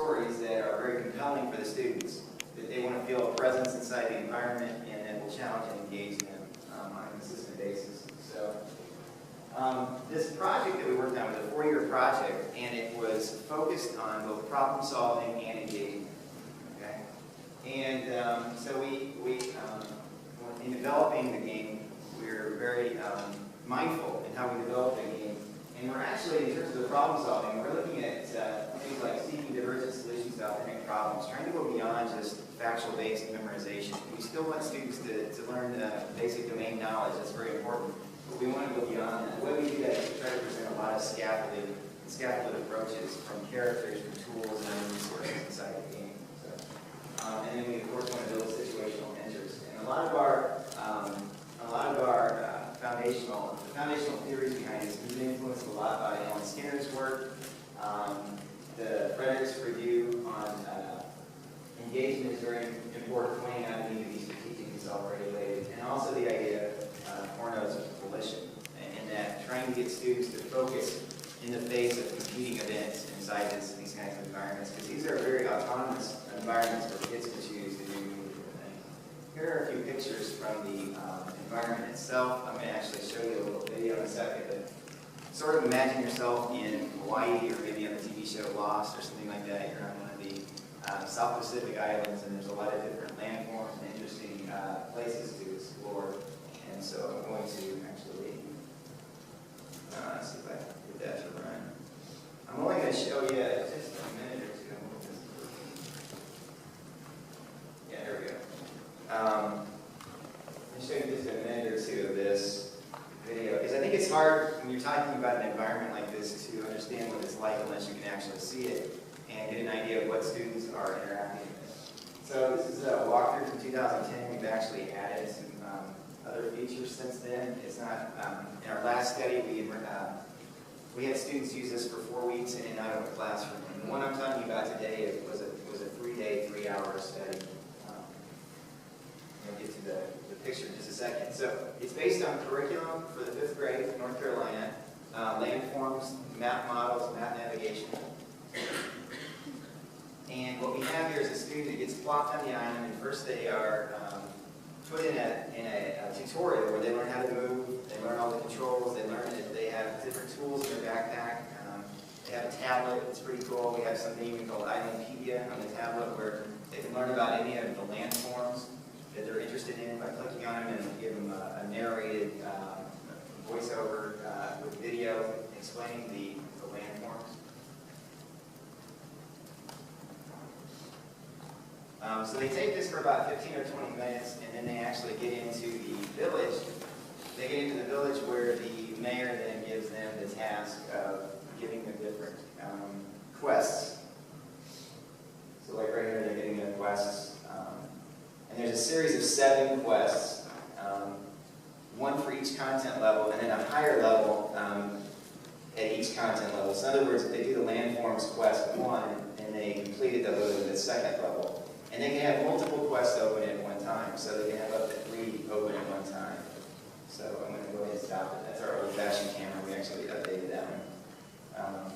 stories that are very compelling for the students, that they want to feel a presence inside the environment and that will challenge and engage them on a consistent basis. So this project that we worked on was a 4-year project, and it was focused on both problem solving and engagement. Okay? And so we in developing the game, we were very mindful in how we developed the game. And we're actually, in terms of the problem solving, we're looking at things like seeking divergent solutions to authentic problems, trying to go beyond just factual-based memorization. We still want students to learn basic domain knowledge. That's very important. But we want to go beyond that. The way we do that is to try to present a lot of scaffolded approaches from characters, from tools, and resources inside the game. So, and then we, of course, want to build situational interest. And a lot of our foundational theories behind this have been influenced a lot by Alan Skinner's work. The Frederick's review on engagement is very important, pointing out the need to be strategic and self-regulated, and also the idea of Horno's volition, and that trying to get students to focus in the face of competing events inside these kinds of environments, because these are very autonomous environments where kids can choose to do different things. Here are a few pictures from the environment itself. I'm going to actually show you a little video in a second, but sort of imagine yourself in Hawaii or maybe on the TV show Lost or something like that. You're on one of the South Pacific islands, and there's a lot of different landforms and interesting places to explore. And so I'm going to actually see if I can get that to run. I'm only going to show you just a minute or two. Yeah, there we go. I'll show you just a minute or two of this video, because I think it's hard when you're talking about an environment like this to understand what it's like unless you can actually see it and get an idea of what students are interacting with. So this is a walkthrough from 2010. We've actually added some other features since then. It's not, in our last study, we had students use this for 4 weeks in and out of a classroom. And the one I'm talking about today was a 3-day, 3-hour study. I'll get to the picture in just a second. So it's based on curriculum for the 5th grade in North Carolina, landforms, map models, map navigation. And what we have here is a student that gets plopped on the island, and first they are put in a tutorial where they learn how to move, they learn all the controls, they learn that they have different tools in their backpack. They have a tablet, it's pretty cool. We have something even called Islandpedia on the tablet where they can learn about any of the landforms that they're interested in by clicking on them, and we give them a narrated voiceover with video explaining the landforms. So they take this for about 15 or 20 minutes, and then they actually get into the village. They get into the village where the mayor then gives them the task of giving them different quests. So like right here, they're getting the quests. And there's a series of 7 quests, one for each content level, and then a higher level at each content level. So in other words, if they do the landforms quest 1, and they completed the 2nd level, and they can have multiple quests open at one time, so they can have up to 3 open at one time. So I'm going to go ahead and stop it. That's our old-fashioned camera. We actually updated that one.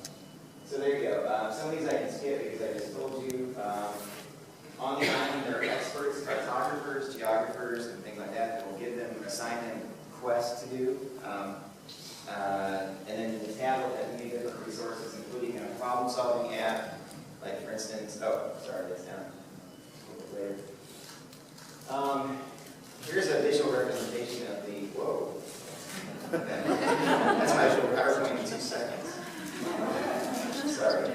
So there you go. Some of these I can skip because I just told you. On the island, there are experts, cartographers, geographers, and things like that that will give them, assign them quests to do. And then in the tablet, has many different resources, including a problem-solving app, like for instance, that's down a little bit later. Here's a visual representation of the, whoa. That's my visual PowerPoint in 2 seconds. Sorry.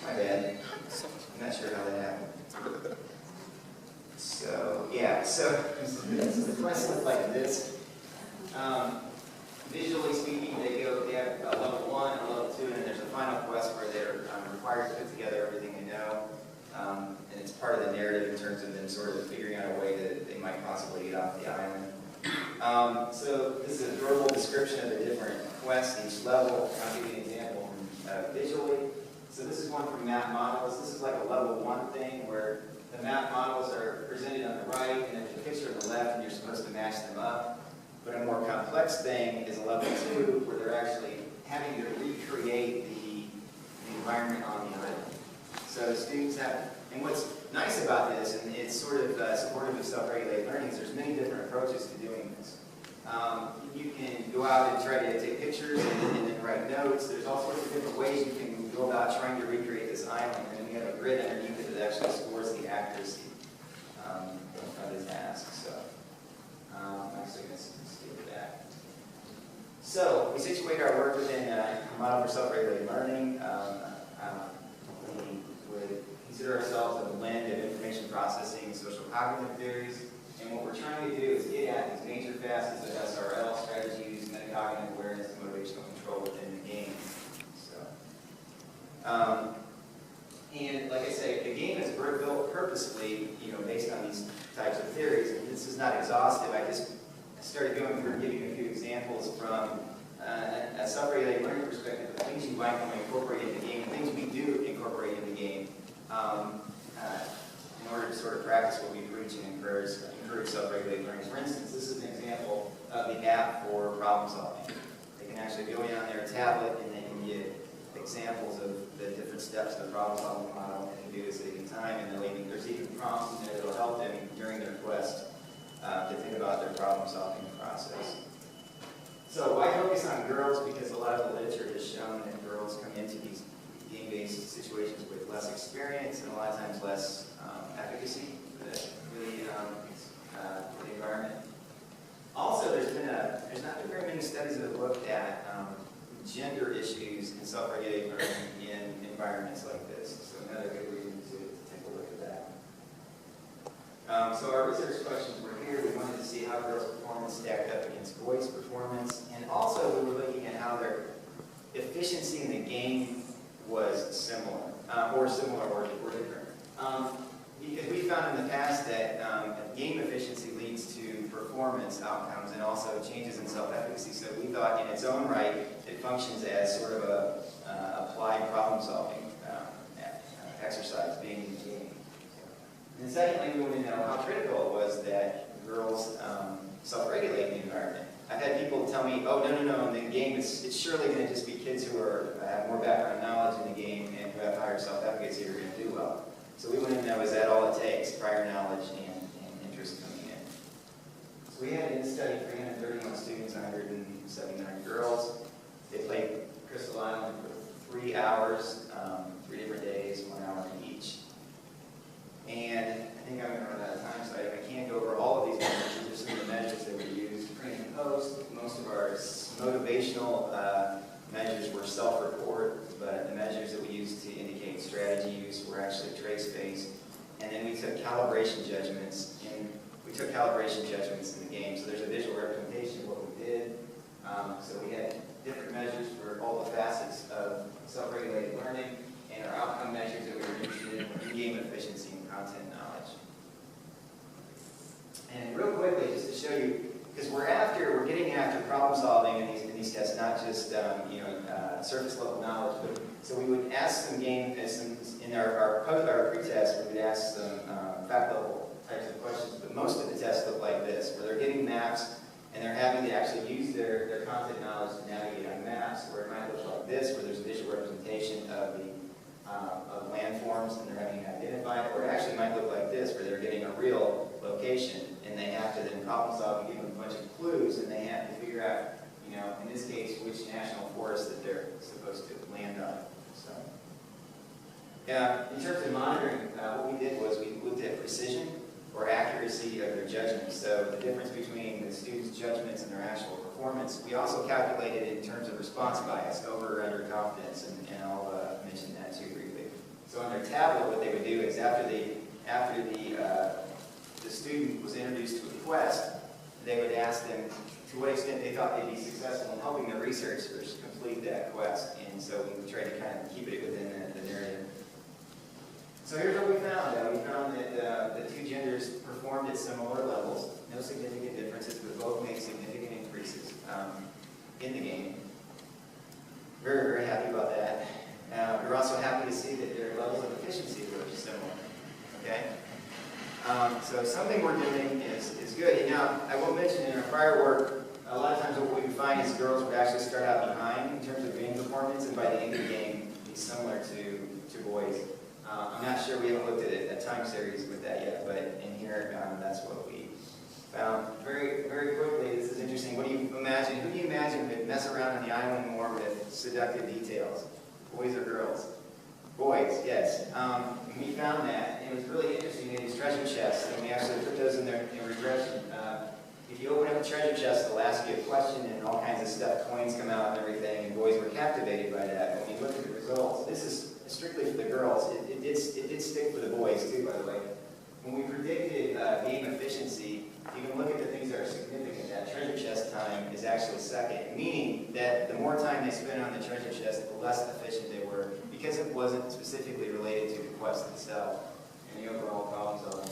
My bad. I'm not sure how that happened. So, yeah, so the quests look like this. Visually speaking, they have a level 1, a level 2, and then there's a final quest where they're required to put together everything they know. And it's part of the narrative in terms of them sort of figuring out a way that they might possibly get off the island. So this is a verbal description of the different quests, each level. I'll give you an example visually. So this is one from map models. This is like a level 1 thing where the map models are presented on the right and there's a picture on the left and you're supposed to match them up. But a more complex thing is a level 2 where they're actually having to recreate environment on the island. So students have, and what's nice about this, and it's sort of supportive of self-regulated learning, is there's many different approaches to doing this. You can go out and try to take pictures and then write notes. There's all sorts of different ways you can go about trying to recreate this island, and then we have a grid underneath it that actually scores the accuracy of the task. So I'm actually going to skip that. So we situate our work within a model for self-regulated learning. We would consider ourselves a blend of information processing and social cognitive theories. And what we're trying to do is get at these major facets of SRL, strategies, metacognitive awareness, and motivational control within the game. So, and like I say, the game is built purposefully, based on these types of theories. And this is not exhaustive. I just started going through and giving a few examples from a self-regulated learning perspective of things you might want to incorporate in the game, things we do incorporate in the game, in order to sort of practice what we preach and encourage self-regulated learning. For instance, this is an example of the app for problem solving. They can actually go in on their tablet and they can get examples of the different steps of the problem solving model, and they can do this at any time, and there's even prompts in there that will help them during their quest to think about their problem solving process. So why focus on girls? Because a lot of the literature has shown that girls come into these game-based situations with less experience and a lot of times less efficacy for the environment. Also, there's not been very many studies that have looked at gender issues in self-regulated learning in environments like this. So another good reason to take a look at that. So our research questions were here. We wanted to see how girls' performance stacked up against boys' performance, and also we were looking at how their efficiency in the game was similar, or different. Because we found in the past that game efficiency leads to performance outcomes and also changes in self-efficacy. So we thought in its own right it functions as sort of a applied problem-solving exercise being in the game. And secondly, we wanted to know how critical it was that girls self-regulate in the environment. I've had people tell me, oh, no, in the game it's surely going to just be kids who have more background knowledge in the game and who have higher self-efficacy who are going to do well. So we wanted to know, is that all it takes, prior knowledge and interest coming in? So we had in this study 331 students, 179 girls. They played Crystal Island for 3 hours, 3 different days, 1 hour each. And I think I'm going to run out of time, so I can't go over all of these measures. These are some of the measures that we used pre and post. Most of our motivational measures were self-report, but the measures that we used to indicate strategy use were actually trace-based. And then we took calibration judgments in the game. So there's a visual representation of what we did. So we had different measures for all the facets of self-regulated learning, and our outcome measures that we were interested in were in-game efficiency and content knowledge. And real quickly, just to show you, because we're getting after problem solving in these tests, not just surface level knowledge. But so we would ask some in our pretest, we would ask some fact level types of questions. But most of the tests look like this, where they're getting maps and they're having to actually use their content knowledge to navigate on maps. Where it might look like this, where there's a visual representation of the landforms and they're having to identify it. Or it actually might look like this, where they're getting a real location and they have to then problem solve and give them a bunch of clues, and they have to figure out, in this case, which national forest that they're supposed to land on. So, in terms of monitoring, what we did was we looked at precision or accuracy of their judgments. So the difference between the students' judgments and their actual performance. We also calculated it in terms of response bias, over or under confidence, and I'll mention that too briefly. So on their tablet, what they would do is after the student was introduced to a quest, they would ask them to what extent they thought they'd be successful in helping the researchers complete that quest. And so we would try to kind of keep it within the narrative. So here's what we found. We found that the two genders performed at similar levels, no significant differences, but both made significant increases in the game. Very, very happy about that. We're also happy to see that their levels of efficiency were similar. Okay? So something we're doing is good. And now, I will mention in our prior work, a lot of times what we would find is girls would actually start out behind in terms of game performance, and by the end of the game, be similar to boys. I'm not sure, we haven't looked at a time series with that yet, but in here, that's what we found. Very, very quickly, this is interesting. What do you imagine? Who do you imagine would mess around on the island more with seductive details? Boys or girls? Boys, yes. We found that, and it was really interesting. They used treasure chests, and we actually put those in regression. If you open up a treasure chest, they'll ask you a question, and all kinds of stuff, coins come out and everything, and boys were captivated by that. When we looked at the results, this is strictly for the girls. It did stick for the boys, too, by the way. When we predicted game efficiency, you can look at the things that are significant. That treasure chest time is actually second, meaning that the more time they spent on the treasure chest, the less efficient they were, because it wasn't specifically related to the quest itself and the overall problem solving.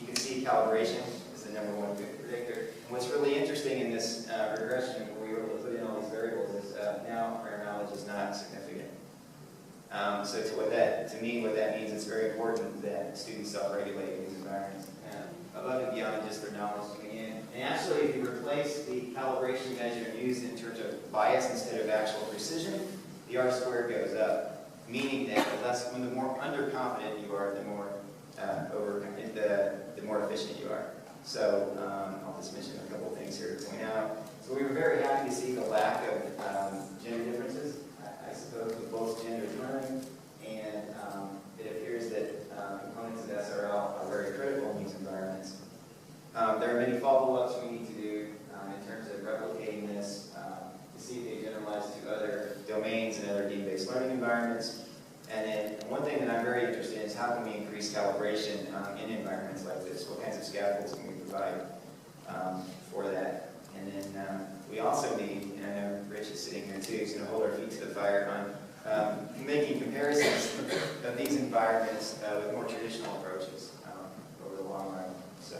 You can see calibration is the #1 predictor. And what's really interesting in this regression, where we were able to put in all these variables, is now our knowledge is not significant. So to me, what that means, it's very important that students self-regulate in these environments, above and beyond just their knowledge coming in. And actually, if you replace the calibration measure used in terms of bias instead of actual precision, the R-squared goes up, meaning that the more underconfident you are, the more the more efficient you are. So I'll just mention a couple of things here to point out. So we were very happy to see the lack of gender differences, I suppose, with both genders learning, and it appears that components of SRL are very critical in these environments. There are many follow-ups we need to do in terms of replicating this to see if they generalize to other domains and other deep-based learning environments. And then one thing that I'm very interested in is how can we increase calibration in environments like this? What kinds of scaffolds can we provide for that? And then we also need, and I know Rich is sitting here too, he's going to hold our feet to the fire on making comparisons of these environments with more traditional approaches over the long run. So.